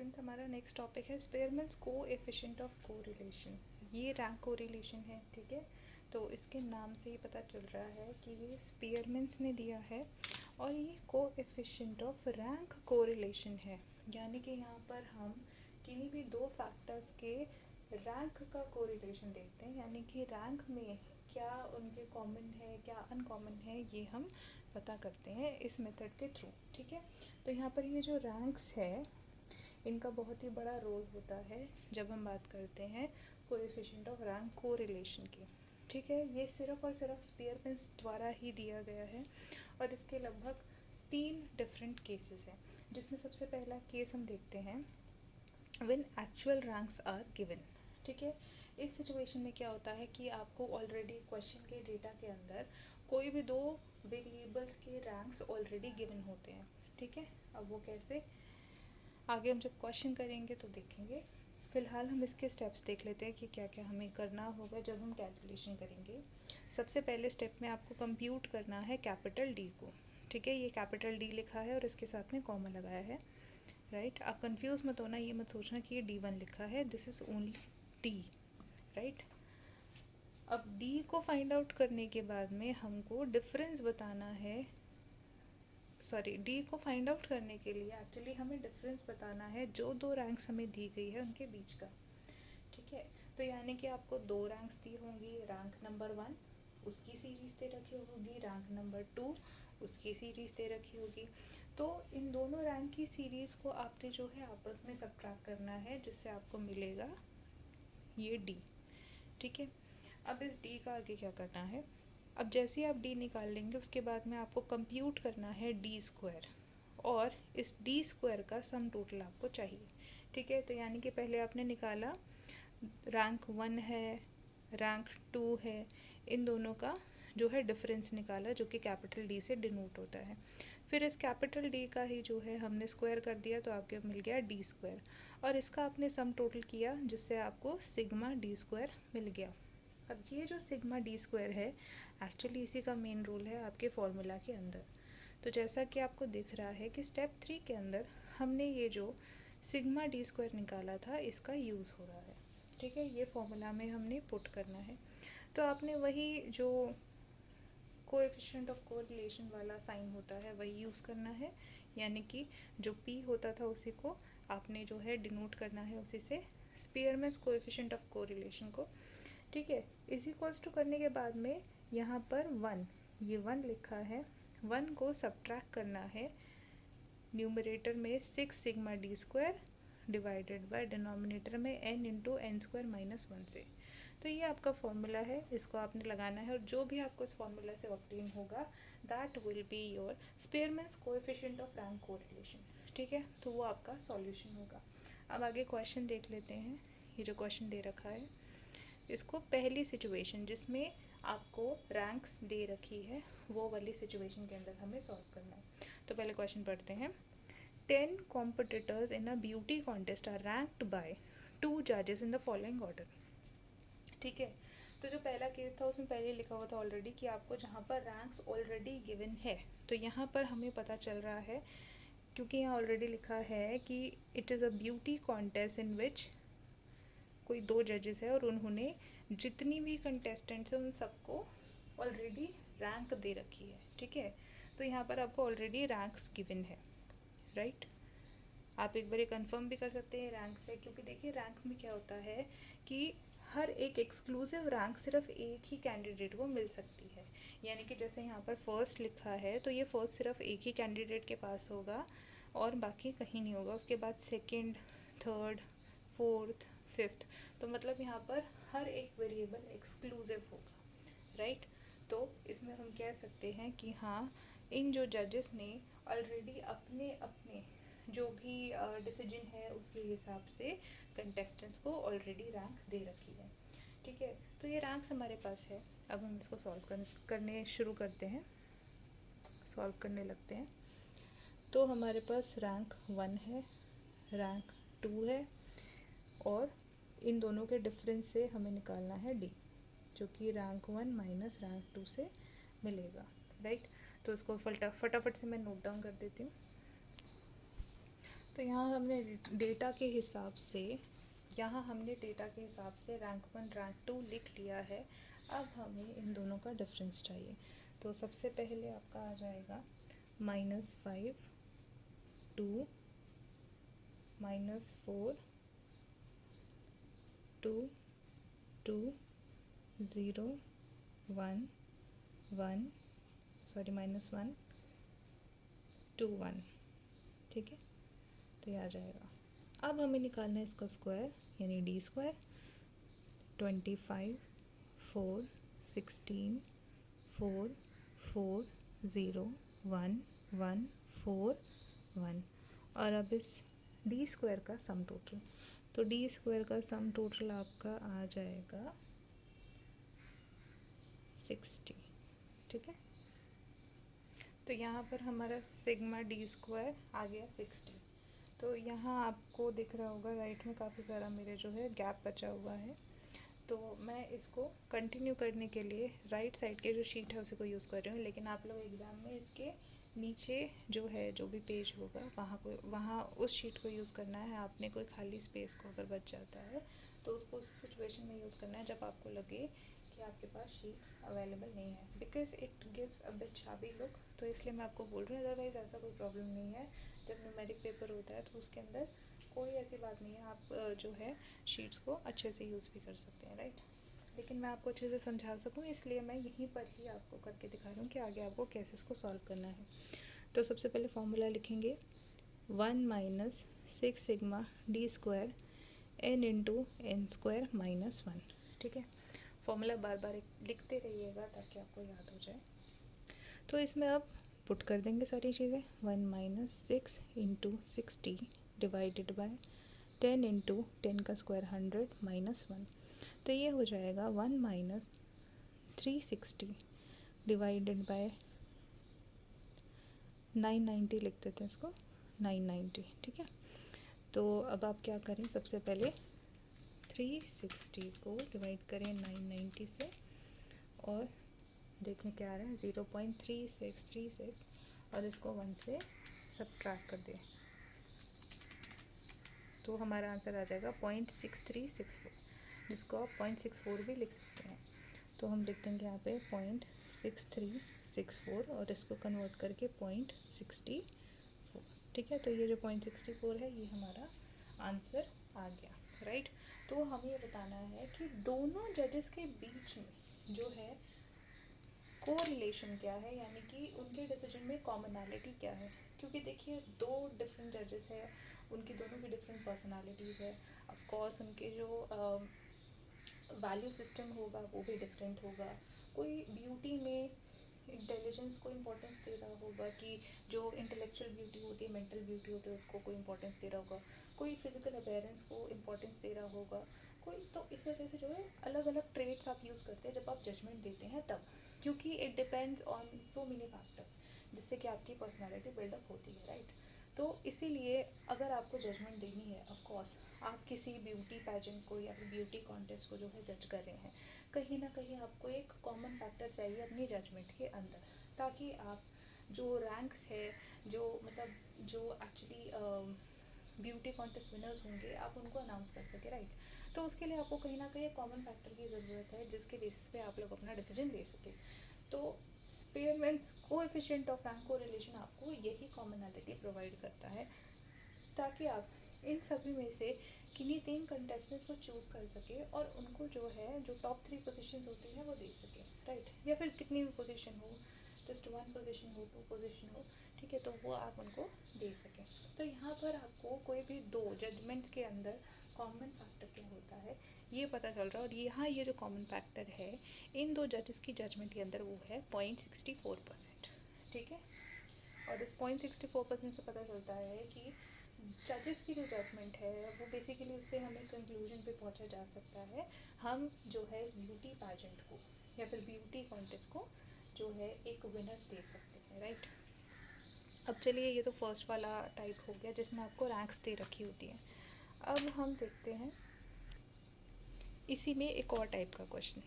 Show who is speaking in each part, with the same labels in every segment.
Speaker 1: Students, हमारा next topic है स्पेयरमैन्स coefficient of correlation. ये रैंक कोरिलेशन है, ठीक है। तो इसके नाम से ही पता चल रहा है कि ये स्पेयरमैन्स ने दिया है और ये कोएफिशिएंट ऑफ रैंक कोरिलेशन है। यानी कि यहाँ पर हम किन्हीं भी दो फैक्टर्स के रैंक का कोरिलेशन देखते हैं, यानी कि रैंक में क्या उनके कॉमन है क्या अनकॉमन है, ये हम पता करते हैं इस मेथड के थ्रू, ठीक है। तो यहाँ पर ये जो रैंक्स है इनका बहुत ही बड़ा रोल होता है जब हम बात करते हैं कोएफिशिएंट ऑफ रैंक कोरिलेशन की, ठीक है। ये सिर्फ और सिर्फ स्पेयरमैन्स द्वारा ही दिया गया है और इसके लगभग 3 डिफरेंट केसेस हैं, जिसमें सबसे पहला केस हम देखते हैं when actual ranks are given, ठीक है। इस सिचुएशन में क्या होता है कि आपको ऑलरेडी क्वेश्चन के डेटा के अंदर कोई भी दो वेरिएबल्स के रैंक्स ऑलरेडी गिवन होते हैं, ठीक है। अब वो कैसे, आगे हम जब क्वेश्चन करेंगे तो देखेंगे। फ़िलहाल हम इसके स्टेप्स देख लेते हैं कि क्या क्या हमें करना होगा जब हम कैलकुलेशन करेंगे। सबसे पहले स्टेप में आपको कंप्यूट करना है कैपिटल डी को, ठीक है। ये कैपिटल डी लिखा है और इसके साथ में कॉमा लगाया है, राइट। आप कंफ्यूज मत होना, ये मत सोचना कि ये D1 लिखा है, this is only D, right. अब D को फाइंड आउट करने के बाद में हमको डिफरेंस बताना है, डी को फाइंड आउट करने के लिए एक्चुअली हमें डिफरेंस बताना है जो दो रैंक्स हमें दी गई है उनके बीच का, ठीक है। तो यानी कि आपको दो रैंक्स दी होंगी, रैंक नंबर 1 उसकी सीरीज़ दे रखी होगी, रैंक नंबर 2 उसकी सीरीज़ दे रखी होगी। तो इन दोनों रैंक की सीरीज़ को आपने जो है आपस में सबट्रैक्ट करना है, जिससे आपको मिलेगा ये D, ठीक है। अब इस D का आगे क्या करना है, अब जैसे ही आप D निकाल लेंगे उसके बाद में आपको कंप्यूट करना है D² और इस D² का सम टोटल आपको चाहिए, ठीक है। तो यानी कि पहले आपने निकाला रैंक 1 है, रैंक 2 है, इन दोनों का जो है डिफरेंस निकाला जो कि कैपिटल D से डिनोट होता है। फिर इस कैपिटल D का ही जो है हमने स्क्वायर कर दिया तो आपके मिल गया D² और इसका आपने सम टोटल किया जिससे आपको सिग्मा D² मिल गया। अब ये जो सिग्मा D² है एक्चुअली इसी का मेन रोल है आपके फॉर्मूला के अंदर। तो जैसा कि आपको दिख रहा है कि स्टेप 3 के अंदर हमने ये जो सिग्मा D² निकाला था इसका यूज़ हो रहा है, ठीक है। ये फॉर्मूला में हमने पुट करना है। तो आपने वही जो कोएफिशिएंट ऑफ कोरिलेशन वाला साइन होता है वही यूज़ करना है, यानी कि जो P होता था उसी को आपने जो है डिनोट करना है उसी से, स्पेयरमैन्स कोएफिशिएंट ऑफ कोरिलेशन को, ठीक है। इस इक्वल्स टू करने के बाद में यहाँ पर 1, ये 1 लिखा है, 1 को सबट्रैक्ट करना है न्यूमरेटर में 6 sigma D² divided by denominator में n इंटू n² - 1 से। तो ये आपका फॉर्मूला है, इसको आपने लगाना है और जो भी आपको इस फॉर्मूला से ऑब्टेन होगा that will be your Spearman's coefficient of rank correlation, ठीक है। तो वो आपका सॉल्यूशन होगा। अब आगे क्वेश्चन देख लेते हैं। ये जो क्वेश्चन दे रखा है इसको पहली सिचुएशन जिसमें आपको रैंक्स दे रखी है वो वाली सिचुएशन के अंदर हमें सॉल्व करना है। तो पहले क्वेश्चन पढ़ते हैं। 10 competitors in a beauty contest are ranked by 2 judges in the following order, ठीक है। तो जो पहला केस था उसमें पहले लिखा हुआ था ऑलरेडी कि आपको जहाँ पर रैंक्स ऑलरेडी गिवन है, तो यहाँ पर हमें पता चल रहा है क्योंकि यहाँ ऑलरेडी लिखा है कि it is a beauty contest in which कोई 2 जजेस है और उन्होंने जितनी भी कंटेस्टेंट्स हैं उन सबको ऑलरेडी रैंक दे रखी है, ठीक है। तो यहाँ पर आपको ऑलरेडी रैंक्स गिवन है, राइट। आप एक बार कंफर्म भी कर सकते हैं रैंक से, क्योंकि देखिए रैंक में क्या होता है कि हर एक एक्सक्लूसिव रैंक सिर्फ एक ही कैंडिडेट को मिल सकती है। यानी कि जैसे यहाँ पर फर्स्ट लिखा है तो ये फर्स्ट सिर्फ एक ही कैंडिडेट के पास होगा और बाकी कहीं नहीं होगा। उसके बाद सेकंड, थर्ड, फोर्थ, फिफ्थ, तो मतलब यहाँ पर हर एक वेरिएबल एक्सक्लूसिव होगा, राइट। तो इसमें हम कह सकते हैं कि हाँ, इन जो जजेस ने ऑलरेडी अपने अपने जो भी डिसीजन है उसके हिसाब से कंटेस्टेंट्स को ऑलरेडी रैंक दे रखी है, ठीक है। तो ये रैंक्स हमारे पास है। अब हम इसको सॉल्व करने शुरू करते हैं, सॉल्व करने लगते हैं। तो हमारे पास रैंक 1 है, रैंक 2 है और इन दोनों के डिफरेंस से हमें निकालना है D, जो कि रैंक 1 माइनस रैंक 2 से मिलेगा, राइट। तो इसको फटाफट से मैं नोट डाउन कर देती हूँ। तो यहाँ हमने डेटा के हिसाब से रैंक 1 रैंक 2 लिख लिया है। अब हमें इन दोनों का डिफरेंस चाहिए। तो सबसे पहले आपका आ जाएगा -5 2 -4 2 2 0 1 1 सॉरी -1 2 1। ठीक है, तो ये आ जाएगा। अब हमें निकालना है इसका स्क्वायर यानी d स्क्वायर। 25 4 16 4 4 0 1 1 4 1। और अब इस d स्क्वायर का सम टोटल, तो d स्क्वायर का सम टोटल आपका आ जाएगा 60। ठीक है, तो यहाँ पर हमारा सिग्मा डी स्क्वायर आ गया 60। तो यहाँ आपको दिख रहा होगा राइट में काफ़ी सारा मेरे जो है गैप बचा हुआ है। तो मैं इसको कंटिन्यू करने के लिए राइट साइड के जो शीट है उसी को यूज़ कर रही हूँ, लेकिन आप लोग एग्ज़ाम में इसके नीचे जो भी पेज होगा वहाँ उस शीट को यूज़ करना है। आपने कोई खाली स्पेस को अगर बच जाता है तो उसको उस सिचुएशन में यूज़ करना है जब आपको लगे कि आपके पास शीट्स अवेलेबल नहीं है, because it gives a bit shabby look. तो इसलिए मैं आपको बोल रही हूँ, अदरवाइज़ ऐसा कोई प्रॉब्लम नहीं है। जब न्यूमेरिक पेपर होता है तो उसके अंदर कोई ऐसी बात नहीं है, आप जो है शीट्स को अच्छे से यूज़ भी कर सकते हैं, राइट। लेकिन मैं आपको अच्छे से समझा सकूँ इसलिए मैं यहीं पर ही आपको करके दिखा रही हूँ कि आगे आपको कैसे इसको सॉल्व करना है। तो सबसे पहले फॉर्मूला लिखेंगे 1 - 6 sigma D square n into N square -1। ठीक है, फॉर्मूला बार बार लिखते रहिएगा ताकि आपको याद हो जाए। तो इसमें अब पुट कर देंगे सारी चीज़ें। 1 - 6 इंटू 60 डिवाइडेड बाय 10 इंटू 10 का स्क्वायर 100 -1। तो ये हो जाएगा 1 - 360 डिवाइडेड बाय 990 लिख देते हैं इसको 990। ठीक है, तो अब आप क्या करें, सबसे पहले 360 को डिवाइड करें 990 से और देखें क्या आ रहा है 0.3636 और इसको 1 से सब्ट्रैक्ट कर दें तो हमारा आंसर आ जाएगा 0.6364, जिसको आप 0.64 भी लिख सकते हैं। तो हम लिख देंगे यहाँ पे 0.6364 और इसको कन्वर्ट करके 0.64। ठीक है, तो ये जो 0.64 है ये हमारा आंसर आ गया, राइट। तो हमें ये बताना है कि दोनों जजेस के बीच में जो है कोरिलेशन क्या है, यानी कि उनके डिसीजन में कॉमनैलिटी क्या है। क्योंकि देखिए दो डिफरेंट जजेस हैं, उनकी दोनों की डिफरेंट पर्सनालिटीज़ है। ऑफ कोर्स उनके जो वैल्यू सिस्टम होगा वो भी डिफरेंट होगा। कोई ब्यूटी में इंटेलिजेंस को इम्पोर्टेंस दे रहा होगा कि जो इंटेलेक्चुअल ब्यूटी होती है, मेंटल ब्यूटी होती है, उसको कोई इम्पोर्टेंस दे रहा होगा। कोई फिजिकल अपीयरेंस को इम्पोर्टेंस दे रहा होगा कोई। तो इस वजह से जो है अलग अलग ट्रेड्स आप यूज़ करते हैं जब आप जजमेंट देते हैं तब, क्योंकि it depends on so many factors जिससे कि आपकी पर्सनालिटी बिल्डअप होती है, राइट। तो इसीलिए अगर आपको जजमेंट देनी है, ऑफ कोर्स आप किसी ब्यूटी पैजेंट को या फिर ब्यूटी कॉन्टेस्ट को जो है जज कर रहे हैं, कहीं ना कहीं आपको एक कॉमन फैक्टर चाहिए अपनी जजमेंट के अंदर, ताकि आप जो रैंक्स है जो मतलब जो एक्चुअली ब्यूटी कॉन्टेस्ट विनर्स होंगे आप उनको अनाउंस कर सके, राइट। तो उसके लिए आपको कहीं ना कहीं एक कॉमन फैक्टर की ज़रूरत है जिसके बेसिस पे आप लोग अपना डिसीजन ले सके। तो स्पेयरमैन्स कोएफिशिएंट ऑफ रैंक कोरिलेशन आपको यही कॉमनैलिटी प्रोवाइड करता है, ताकि आप इन सभी में से किन्हीं 3 कंटेस्टेंट्स को चूज़ कर सके और उनको जो है जो टॉप 3 पोजीशंस होती हैं वो दे सके, राइट। या फिर कितनी भी पोजीशन हो, जस्ट 1 पोजीशन हो, 2 पोजीशन हो, ठीक है, तो वो आप उनको दे सकें। तो यहाँ पर आपको कोई भी दो जजमेंट्स के अंदर कॉमन फैक्टर क्या होता है ये पता चल रहा है। और यहाँ ये जो कॉमन फैक्टर है इन दो जजेस की जजमेंट के अंदर वो है 0.64%, ठीक है। और इस 0.64% से पता चलता है कि जजेस की जो जजमेंट है वो बेसिकली उससे हमें कंक्लूजन पे पहुंचा जा सकता है। हम जो है इस ब्यूटी पैजेंट को या फिर ब्यूटी कॉन्टेस्ट को जो है एक विनर दे सकते हैं, राइट। अब चलिए ये तो फर्स्ट वाला टाइप हो गया जिसमें आपको रैंक्स दे रखी होती हैं। अब हम देखते हैं इसी में एक और टाइप का क्वेश्चन।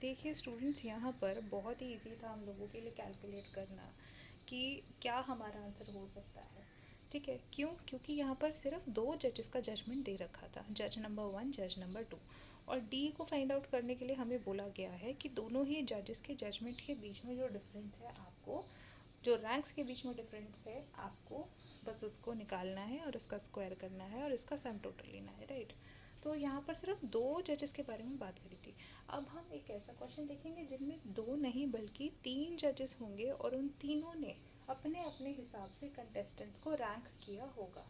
Speaker 1: देखिए स्टूडेंट्स, यहाँ पर बहुत ही इजी था हम लोगों के लिए कैलकुलेट करना कि क्या हमारा आंसर हो सकता है, ठीक है, क्यों? क्योंकि यहाँ पर सिर्फ 2 जजेस का जजमेंट दे रखा था, जज नंबर 1, जज नंबर 2। और डी को फाइंड आउट करने के लिए हमें बोला गया है कि दोनों ही जजेस के जजमेंट के बीच में जो डिफरेंस है, आपको जो रैंक्स के बीच में डिफरेंस है, आपको बस उसको निकालना है और उसका स्क्वायर करना है और इसका सम टोटल लेना है, राइट। तो यहाँ पर सिर्फ 2 जजेस के बारे में बात करी थी। अब हम एक ऐसा क्वेश्चन देखेंगे जिनमें 2 नहीं बल्कि 3 जजेस होंगे और उन तीनों ने अपने अपने हिसाब से कंटेस्टेंट्स को रैंक किया होगा।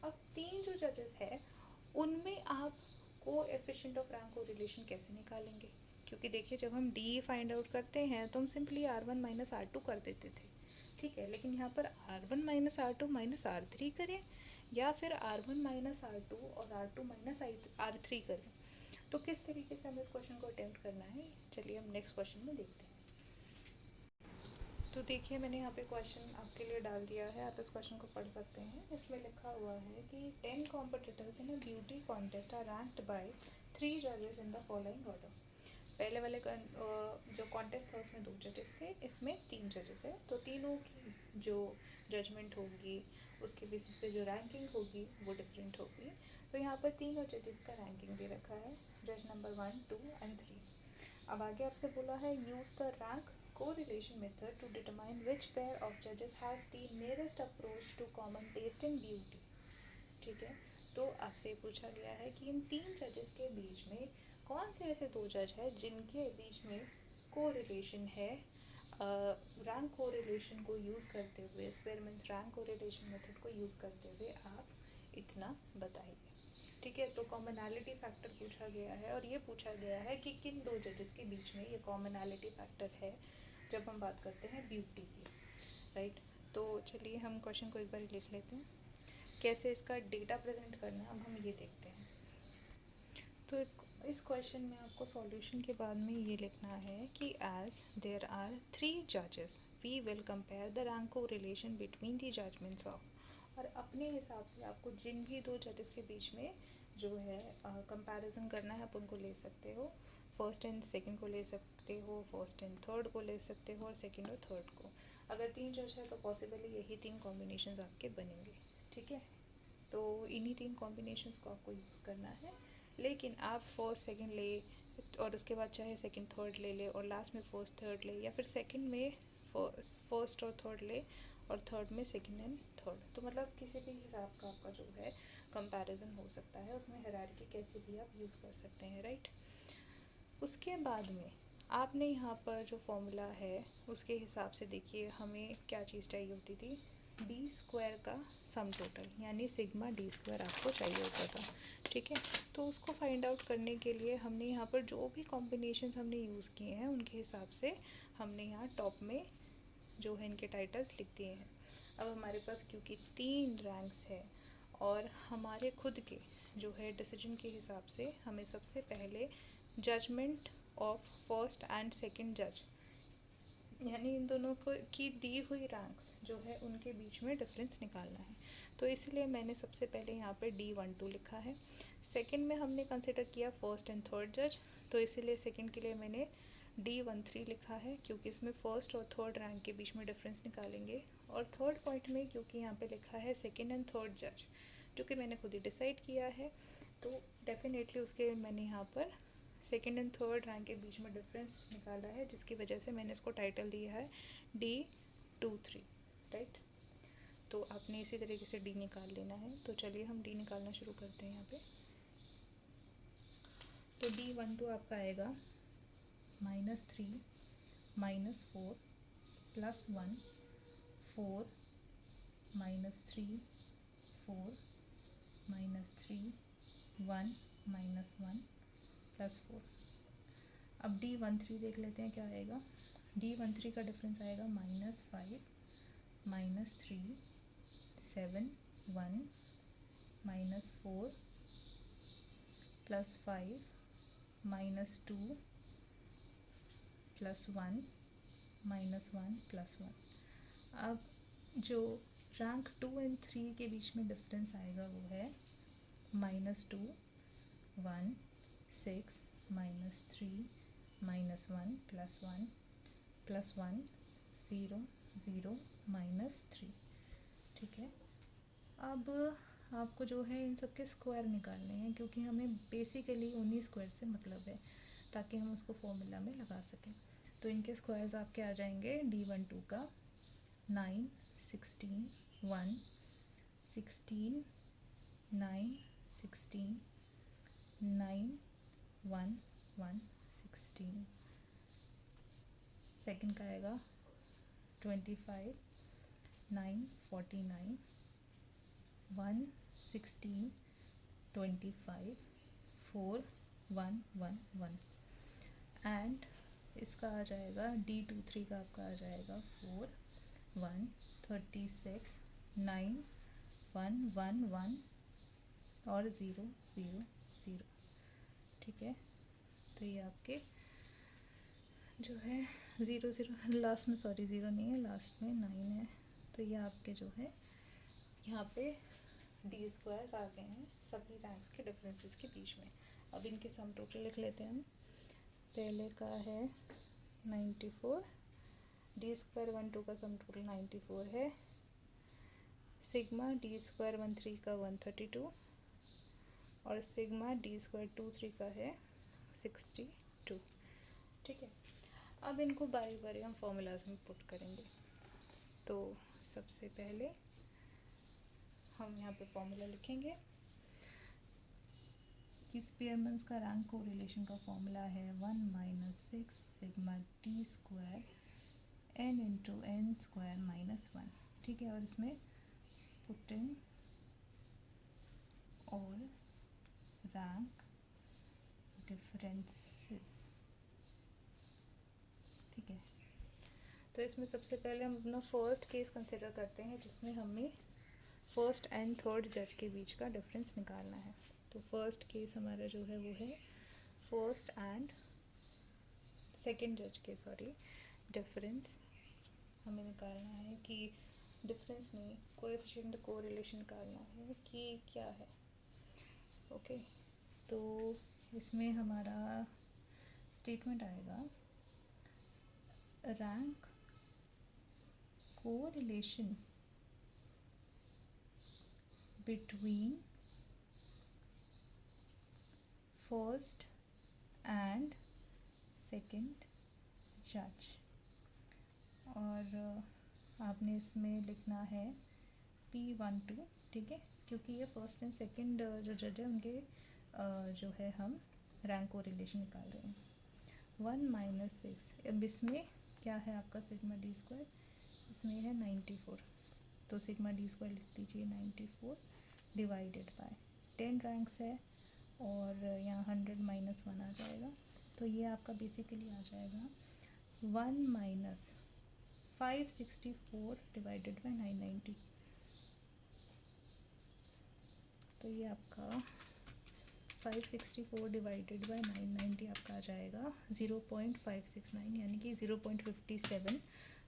Speaker 1: अब 3 जो जजेस हैं उनमें आप कोएफिशिएंट ऑफ रैंक को रिलेशन कैसे निकालेंगे? क्योंकि देखिए, जब हम डी फाइंड आउट करते हैं तो हम सिंपली R1 माइनस R2 कर देते थे, ठीक है। लेकिन यहाँ पर R1 minus R2 minus R3 करें या फिर R1 माइनस R2 और R2 माइनस R3 करें, तो किस तरीके से हमें इस क्वेश्चन को अटेम्प्ट करना है, चलिए हम नेक्स्ट क्वेश्चन में देखते हैं। तो देखिए, मैंने यहाँ पे क्वेश्चन आपके लिए डाल दिया है, आप इस क्वेश्चन को पढ़ सकते हैं। इसमें लिखा हुआ है कि 10 competitors in a beauty contest are ranked by 3 जजेस इन द फॉलोइंग ऑर्डर। पहले वाले जो कॉन्टेस्ट था उसमें 2 जजेस थे, इसमें 3 जजेस है, तो तीनों की जो जजमेंट होगी उसके बेसिस पे जो रैंकिंग होगी वो डिफरेंट होगी। तो यहाँ पर तीनों जजेस का रैंकिंग दे रखा है, जज नंबर 1, 2 एंड 3। अब आगे आपसे बोला है use the rank correlation method to determine which pair of judges has the nearest approach to common taste in beauty। ठीक है, तो आपसे पूछा गया है कि इन 3 जजेस के बीच में कौन से ऐसे 2 जज हैं जिनके बीच में कोरिलेशन है। रैंक कोरिलेशन को यूज़ करते हुए, स्पेयरमैन्स रैंक कोरिलेशन मेथड को यूज़ करते हुए आप इतना बताइए, ठीक है। तो कॉमनैलिटी फैक्टर पूछा गया है और ये पूछा गया है कि किन 2 जजेस के बीच में ये कॉमनैलिटी फैक्टर है जब हम बात करते हैं ब्यूटी की, राइट। तो चलिए हम क्वेश्चन को एक बार लिख लेते हैं, कैसे इसका डेटा प्रेजेंट करना है अब हम ये देखते हैं। तो इस क्वेश्चन में आपको सॉल्यूशन के बाद में ये लिखना है कि एज देयर आर 3 जजेस we will compare the rank correlation between the judgements of. और अपने हिसाब से आपको जिन भी 2 जजेस के बीच में जो है कंपैरिजन करना है, आप उनको ले सकते हो। फर्स्ट एंड सेकंड को ले सकते हो, फर्स्ट एंड थर्ड को ले सकते हो और सेकंड और थर्ड को। अगर 3 जज है तो पॉसिबली यही 3 कॉम्बिनेशंस आपके बनेंगे, ठीक है। तो इन्हीं 3 कॉम्बिनेशंस को आपको यूज़ करना है। लेकिन आप फर्स्ट सेकंड ले और उसके बाद चाहे सेकंड थर्ड ले ले और लास्ट में फर्स्ट थर्ड ले, या फिर सेकंड में फर्स्ट और थर्ड ले और थर्ड में सेकंड एंड थर्ड, तो मतलब किसी भी हिसाब का आपका जो है कंपैरिजन हो सकता है, उसमें हायरार्की कैसे भी आप यूज़ कर सकते हैं, राइट। उसके बाद में आपने यहाँ पर जो फॉर्मूला है उसके हिसाब से देखिए हमें क्या चीज़ चाहिए होती थी, डी स्क्वायर का सम टोटल, यानी सिग्मा डी स्क्वायर आपको चाहिए होता था, ठीक है। तो उसको फाइंड आउट करने के लिए हमने यहाँ पर जो भी कॉम्बिनेशंस हमने यूज़ किए हैं उनके हिसाब से हमने यहाँ टॉप में जो है इनके टाइटल्स लिख दिए हैं। अब हमारे पास क्योंकि 3 रैंक्स है और हमारे खुद के जो है डिसीजन के हिसाब से हमें सबसे पहले judgement of first and second जज, यानी इन दोनों को की दी हुई रैंक्स जो है उनके बीच में डिफरेंस निकालना है। तो इसलिए मैंने सबसे पहले यहाँ पे D12 लिखा है। सेकंड में हमने कंसिडर किया फर्स्ट एंड थर्ड जज, तो इसीलिए सेकंड के लिए मैंने D13 लिखा है, क्योंकि इसमें फर्स्ट और थर्ड रैंक के बीच में डिफरेंस निकालेंगे। और थर्ड पॉइंट में क्योंकि यहाँ पे लिखा है सेकंड एंड थर्ड जज, जो कि मैंने खुद ही डिसाइड किया है, तो डेफिनेटली उसके मैंने यहाँ पर सेकेंड एंड थर्ड रैंक के बीच में डिफरेंस निकाला है, जिसकी वजह से मैंने इसको टाइटल दिया है D23, राइट। तो आपने इसी तरीके से D निकाल लेना है। तो चलिए हम D निकालना शुरू करते हैं यहाँ पे। तो D12 आपका आएगा -3 -4 +1 4 -3 4 -3 1 -1 +4। अब D13 देख लेते हैं क्या आएगा। D13 का डिफरेंस आएगा -5 -3 7 1 -4 +5 -2 +1 -1 +1। अब जो रैंक 2 एंड 3 के बीच में डिफरेंस आएगा वो है -2 1 6 -3 -1 +1 +1 0 0 -3, ठीक है। अब आपको जो है इन सब के स्क्वायर निकालने हैं, क्योंकि हमें बेसिकली उन्हीं स्क्वायर से मतलब है, ताकि हम उसको फॉर्मूला में लगा सकें। तो इनके स्क्वायर्स आपके आ जाएंगे D12 का 9, 16, 1, 16, 9, 16, 9, 1, 1, 16। सेकंड का आएगा 25, 9, 49, 1, 16, 25, 4, 1, 1, 1। एंड इसका आ जाएगा D23 का आपका आ जाएगा 4, 1, 36, 9, 1, 1, 1 और 0, 0, 0। ठीक है, तो ये आपके जो है 0, 0 लास्ट में, सॉरी 0 नहीं है, लास्ट में 9 है। तो ये आपके जो है यहाँ पे डी स्क्वायर्स आ गए हैं सभी रैंक्स के डिफरेंसेस के बीच में। अब इनके सम टोटल लिख लेते हैं हम। पहले का है 94, डी स्क्वायर 12 का सम टोटल 94 है। सिग्मा डी स्क्वायर 13 का 132 और सिग्मा डी स्क्वायर 23 का है 62। ठीक है, अब इनको बारी बारी हम फॉर्मूलाज में पुट करेंगे। तो सबसे पहले हम यहाँ पे फॉर्मूला लिखेंगे कि स्पीयरमैन्स का रैंक कोरिलेशन का फॉर्मूला है 1 - 6 sigma T square n into n square -1। ठीक है, और इसमें पुटिंग और रैंक डिफरेंसेस। ठीक है, तो इसमें सबसे पहले हम अपना फर्स्ट केस कंसिडर करते हैं, जिसमें हमें फर्स्ट एंड थर्ड जज के बीच का डिफरेंस निकालना है। तो फर्स्ट केस हमारा जो है वो है फर्स्ट एंड सेकंड जज के डिफरेंस हमें निकालना है कि डिफरेंस नहीं, कोएफिशिएंट कोरिलेशन निकालना है कि क्या है। ओके, तो इसमें हमारा स्टेटमेंट आएगा rank correlation between first and second जज। और आपने इसमें लिखना है P12। ठीक है, क्योंकि ये फर्स्ट एंड सेकंड जो जज है उनके जो है हम रैंक को रिलेशन निकाल रहे हैं। 1 - 6, अब इसमें क्या है आपका सिग्मा डी स्क्वायर, इसमें है 94। तो सिग्मा डी स्क्वायर लिख दीजिए 94 डिवाइडेड बाय 10 रैंक्स है और यहाँ 100 - 1 आ जाएगा। तो ये आपका बेसिकली आ जाएगा 1 - 564 डिवाइडेड बाय 990। तो ये आपका 564 डिवाइडेड बाय 990 आपका आ जाएगा 0.569, यानी कि 0.57।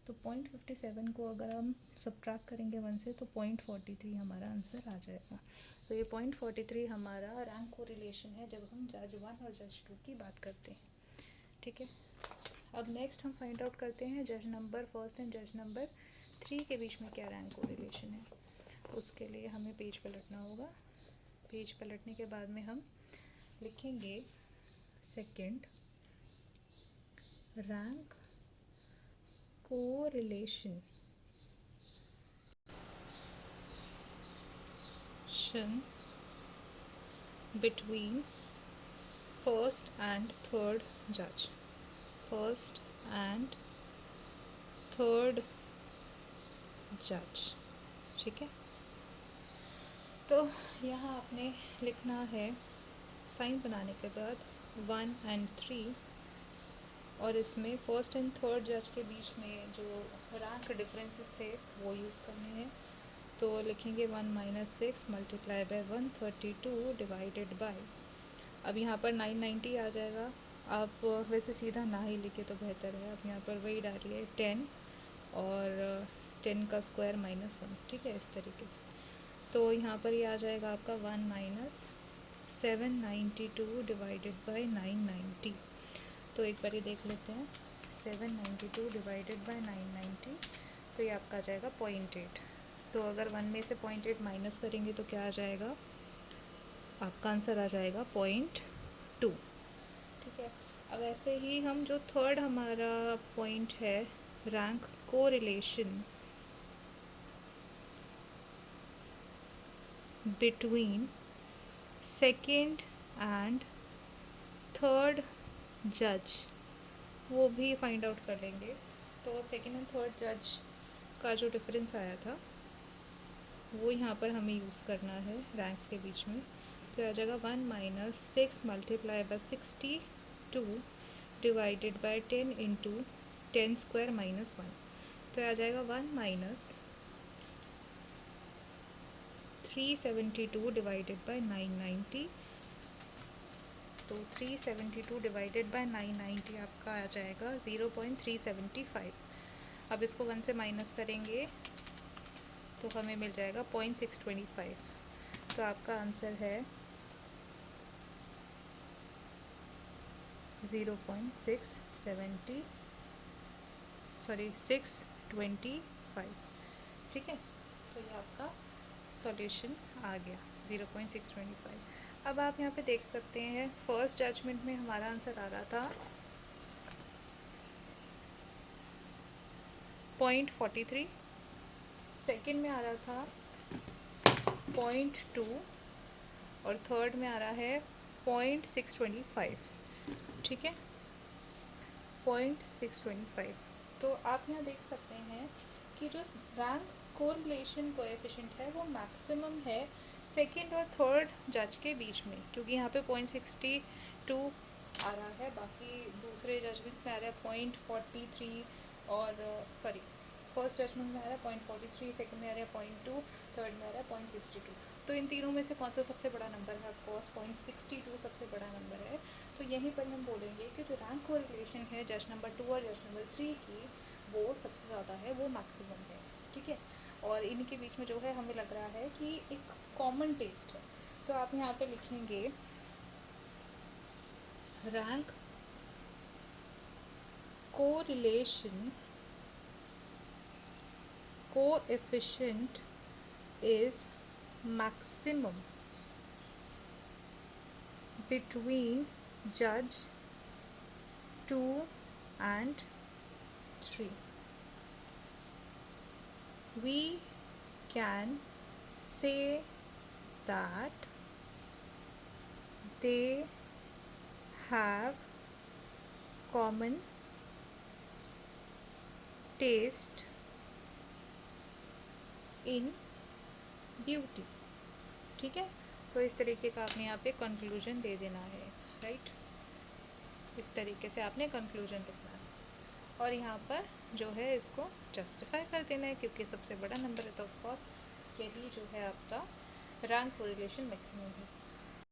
Speaker 1: तो 0.57 को अगर हम सब्ट्रैक्ट करेंगे 1 से तो 0.43 हमारा आंसर आ जाएगा। तो ये 0.43 हमारा रैंक कोरिलेशन है जब हम जज 1 और जज 2 की बात करते हैं। ठीक है, अब नेक्स्ट हम फाइंड आउट करते हैं जज नंबर फर्स्ट एंड जज नंबर 3 के बीच में क्या रैंक कोरिलेशन है। उसके लिए हमें पेज पलटना होगा। पेज पलटने के बाद में हम लिखेंगे second rank correlation between first and third जज। फर्स्ट एंड थर्ड जज। ठीक है, तो यहाँ आपने लिखना है साइन बनाने के बाद 1 and 3, और इसमें फर्स्ट एंड थर्ड जज के बीच में जो रैंक डिफरेंसेस थे वो यूज़ करने हैं। तो लिखेंगे 1 - 6 मल्टीप्लाई बाय 132 डिवाइडेड बाय, अब यहाँ पर 990 आ जाएगा। आप वैसे सीधा ना ही लिखे तो बेहतर है, आप यहाँ पर वही डालिए 10 और 10 का स्क्वायर -1। ठीक है, इस तरीके से। तो यहाँ पर ये आ जाएगा आपका 1 - 792 डिवाइडेड बाय 990। तो एक बार ये देख लेते हैं, 792 डिवाइडेड बाय 990, तो ये आपका आ जाएगा 0.8। तो अगर 1 में से 0.8 माइनस करेंगे तो क्या आ जाएगा, आपका आंसर आ जाएगा 0.2। ठीक है। अब ऐसे ही हम जो थर्ड हमारा पॉइंट है, rank correlation between second and third जज, वो भी फाइंड आउट कर लेंगे। तो सेकेंड एंड थर्ड जज का जो डिफरेंस आया था वो यहाँ पर हमें यूज़ करना है रैंक्स के बीच में। तो आ जाएगा 1 minus 6 multiply by 62 divided by 10 into 10 square minus 1। तो आ जाएगा 1 माइनस 372 डिवाइडेड बाय 990। तो 372 डिवाइडेड बाय 990 आपका आ जाएगा 0.375। अब इसको 1 से माइनस करेंगे तो हमें मिल जाएगा 0.625। तो आपका आंसर है 625। ठीक है। तो ये आपका सॉल्यूशन आ गया 0.625। अब आप यहाँ पे देख सकते हैं फर्स्ट जजमेंट में हमारा आंसर आ रहा था 0.43, सेकेंड में आ रहा था 0.2 और थर्ड में आ रहा है 0.625। ठीक है, 0.625। तो आप यहाँ देख सकते हैं कि जो रैंक कोरिलेशन कोएफिशिएंट है वो मैक्सिमम है सेकंड और थर्ड जज के बीच में, क्योंकि यहाँ पे 0.62 आ रहा है, बाकी दूसरे जजमेंट्स में आ रहा है 0.43 और सॉरी फर्स्ट जजमेंट में आ रहा है 0.43, सेकंड में आ रहा है 0.2, थर्ड में आ रहा है 0.62। तो इन तीनों में से कौन सा सबसे बड़ा नंबर है? ऑफकोर्स 0.62 सबसे बड़ा नंबर है। तो यहीं पर हम बोलेंगे कि जो रैंक कोरिलेशन है जज नंबर 2 और जज नंबर 3 की, वो सबसे ज़्यादा है, वो मैक्सिमम है। ठीक है। और इनके बीच में जो है हमें लग रहा है कि एक कॉमन टेस्ट है। तो आप यहाँ पे लिखेंगे rank correlation coefficient is maximum between judge 2 and 3. We can say that they have common taste in beauty. ठीक है। तो इस तरीके का आपने यहाँ पे कंक्लूजन दे देना है, राइट। इस तरीके से आपने कंक्लूजन लिखना है और यहाँ पर जो है इसको जस्टिफाई कर देना है, क्योंकि सबसे बड़ा नंबर है तो ऑफकोर्स यही जो है आपका रैंक कोरिलेशन मैक्सिमम है।